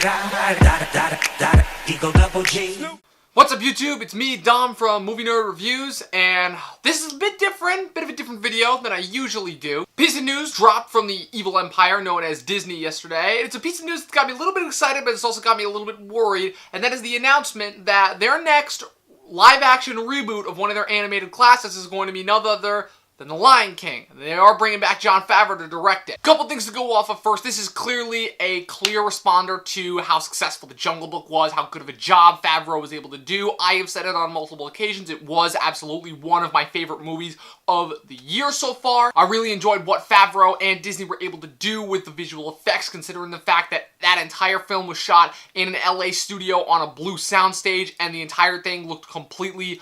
What's up YouTube? It's me, Dom from Movie Nerd Reviews, and this is a bit of a different video than I usually do. Piece of news dropped from the evil empire known as Disney yesterday. It's a piece of news that got me a little bit excited, but it's also got me a little bit worried, and that is the announcement that their next live-action reboot of one of their animated classics is going to be none other than The Lion King. They are bringing back Jon Favreau to direct it. Couple things to go off of first. This is clearly a clear responder to how successful The Jungle Book was, how good of a job Favreau was able to do. I have said it on multiple occasions. It was absolutely one of my favorite movies of the year so far. I really enjoyed what Favreau and Disney were able to do with the visual effects, considering the fact that that entire film was shot in an LA studio on a blue soundstage, and the entire thing looked completely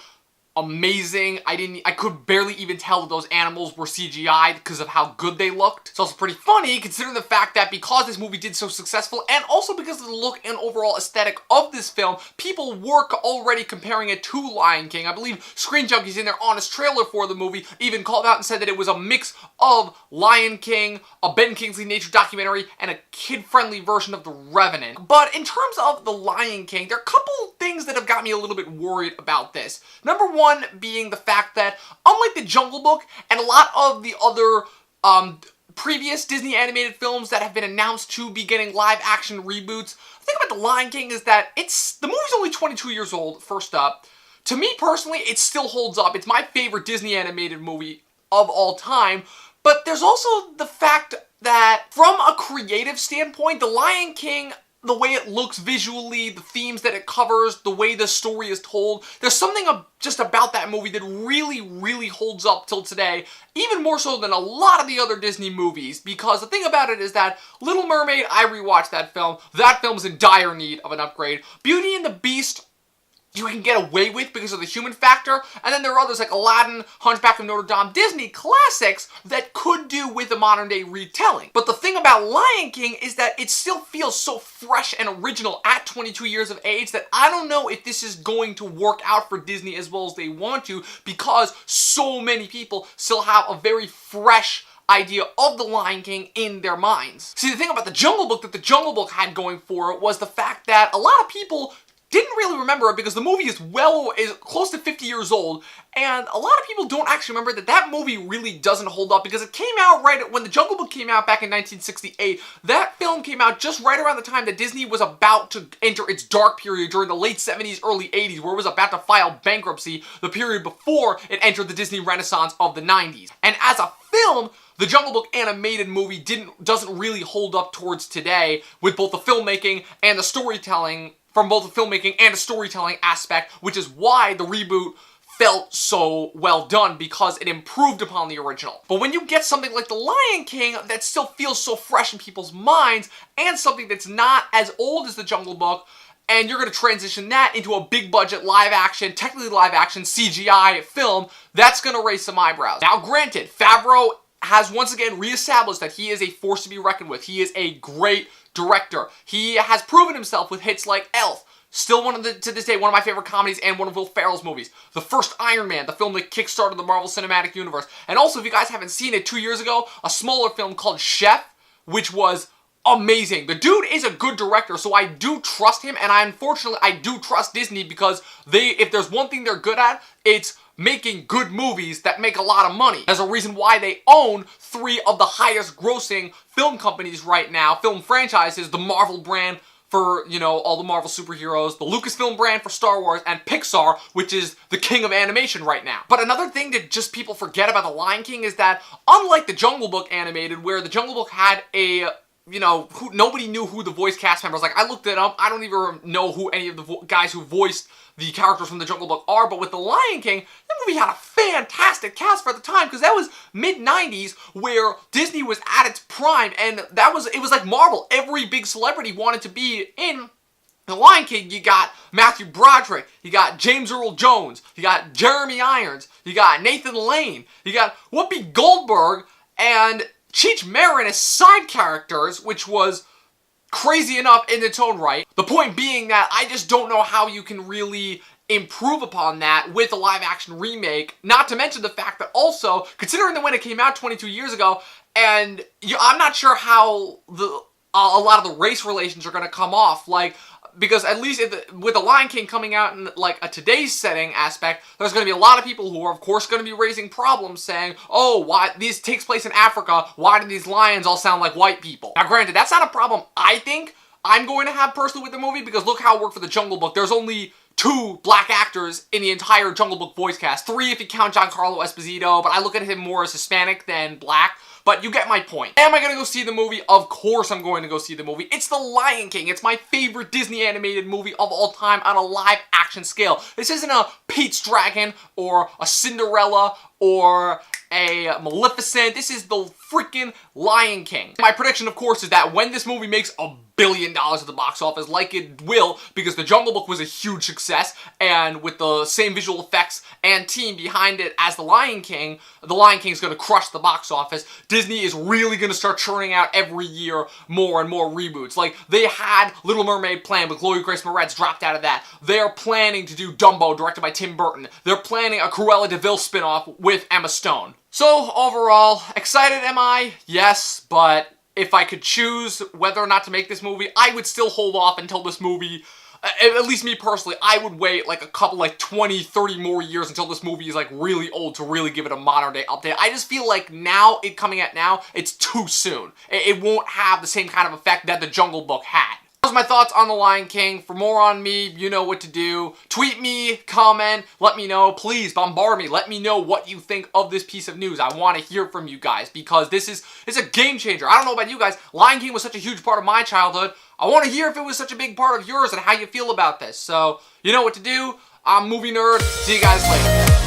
amazing. I could barely even tell that those animals were CGI'd because of how good they looked. It's also pretty funny considering the fact that because this movie did so successful, and also because of the look and overall aesthetic of this film, people were already comparing it to Lion King. I believe Screen Junkies in their honest trailer for the movie even called out and said that it was a mix of Lion King, a Ben Kingsley nature documentary, and a kid-friendly version of The Revenant. But in terms of The Lion King, there are a couple things that have got me a little bit worried about this. Number one being the fact that, unlike The Jungle Book and a lot of the other previous Disney animated films that have been announced to be getting live-action reboots, the thing about The Lion King is that the movie's only 22 years old, first up. To me personally, it still holds up. It's my favorite Disney animated movie of all time, but there's also the fact that, from a creative standpoint, The Lion King, the way it looks visually, the themes that it covers, the way the story is told, there's something just about that movie that really holds up till today, even more so than a lot of the other Disney movies, because the thing about it is that Little Mermaid, I rewatched that film. That film's in dire need of an upgrade. Beauty and the Beast, you can get away with because of the human factor, and then there are others like Aladdin, Hunchback of Notre Dame, Disney classics that could do with a modern day retelling. But the thing about Lion King is that it still feels so fresh and original at 22 years of age that I don't know if this is going to work out for Disney as well as they want to, because so many people still have a very fresh idea of The Lion King in their minds. See, the thing about The Jungle Book that The Jungle Book had going for it was the fact that a lot of people didn't really remember it because the movie is close to 50 years old, and a lot of people don't actually remember that movie really doesn't hold up because it came out right when The Jungle Book came out back in 1968. That film came out just right around the time that Disney was about to enter its dark period during the late 70s, early 80s, where it was about to file bankruptcy, the period before it entered the Disney Renaissance of the 90s. And as a film, The Jungle Book animated movie doesn't really hold up towards today with both the filmmaking and the storytelling, from both the filmmaking and the storytelling aspect, which is why the reboot felt so well done, because it improved upon the original. But when you get something like The Lion King that still feels so fresh in people's minds, and something that's not as old as The Jungle Book, and you're going to transition that into a big budget live action, technically live action CGI film, that's going to raise some eyebrows. Now granted, Favreau has once again reestablished that he is a force to be reckoned with. He is a great director. He has proven himself with hits like Elf, still to this day, one of my favorite comedies and one of Will Ferrell's movies. The first Iron Man, the film that kickstarted the Marvel Cinematic Universe. And also, if you guys haven't seen it, 2 years ago, a smaller film called Chef, which was amazing. The dude is a good director, so I do trust him, and unfortunately, I do trust Disney because if there's one thing they're good at, it's making good movies that make a lot of money. There's a reason why they own 3 of the highest grossing film companies right now, film franchises, the Marvel brand for, all the Marvel superheroes, the Lucasfilm brand for Star Wars, and Pixar, which is the king of animation right now. But another thing that just people forget about The Lion King is that, unlike The Jungle Book animated, where The Jungle Book had nobody knew who the voice cast members, I looked it up, I don't even know who any of the guys who voiced the characters from The Jungle Book are, but with The Lion King, that movie had a fantastic cast for the time, because that was mid-90s, where Disney was at its prime, and it was like Marvel. Every big celebrity wanted to be in The Lion King. You got Matthew Broderick, you got James Earl Jones, you got Jeremy Irons, you got Nathan Lane, you got Whoopi Goldberg, and Cheech Marin as side characters, which was crazy enough in its own right. The point being that I just don't know how you can really improve upon that with a live-action remake, not to mention the fact that also, considering that when it came out 22 years ago, and I'm not sure how a lot of the race relations are going to come off. Like, because at least with The Lion King coming out in like a today's setting aspect, there's going to be a lot of people who are of course going to be raising problems saying, oh, why this takes place in Africa, why do these lions all sound like white people? Now granted, that's not a problem I think I'm going to have personally with the movie, because look how it worked for the Jungle Book. There's only 2 black actors in the entire Jungle Book voice cast. 3 if you count Giancarlo Esposito, but I look at him more as Hispanic than black. But you get my point. Am I going to go see the movie? Of course I'm going to go see the movie. It's The Lion King. It's my favorite Disney animated movie of all time on a live action scale. This isn't a Pete's Dragon or a Cinderella or a Maleficent. This is the freaking Lion King. My prediction, of course, is that when this movie makes $1 billion at the box office, like it will, because The Jungle Book was a huge success, and with the same visual effects and team behind it as The Lion King is going to crush the box office. Disney is really going to start churning out every year more and more reboots. Like, they had Little Mermaid planned, but Chloe Grace Moretz dropped out of that. They're planning to do Dumbo, directed by Tim Burton. They're planning a Cruella de Vil spinoff with Emma Stone. So, overall, excited am I? Yes, but if I could choose whether or not to make this movie, I would still hold off until this movie, at least me personally, I would wait like a couple, like 20, 30 more years until this movie is like really old to really give it a modern day update. I just feel like now, it coming out now, it's too soon. It won't have the same kind of effect that the Jungle Book had. Those are my thoughts on The Lion King. For more on me, you know what to do. Tweet me, comment, let me know. Please bombard me. Let me know what you think of this piece of news. I want to hear from you guys, because it's a game changer. I don't know about you guys. Lion King was such a huge part of my childhood. I want to hear if it was such a big part of yours and how you feel about this. So, you know what to do. I'm Movie Nerd. See you guys later.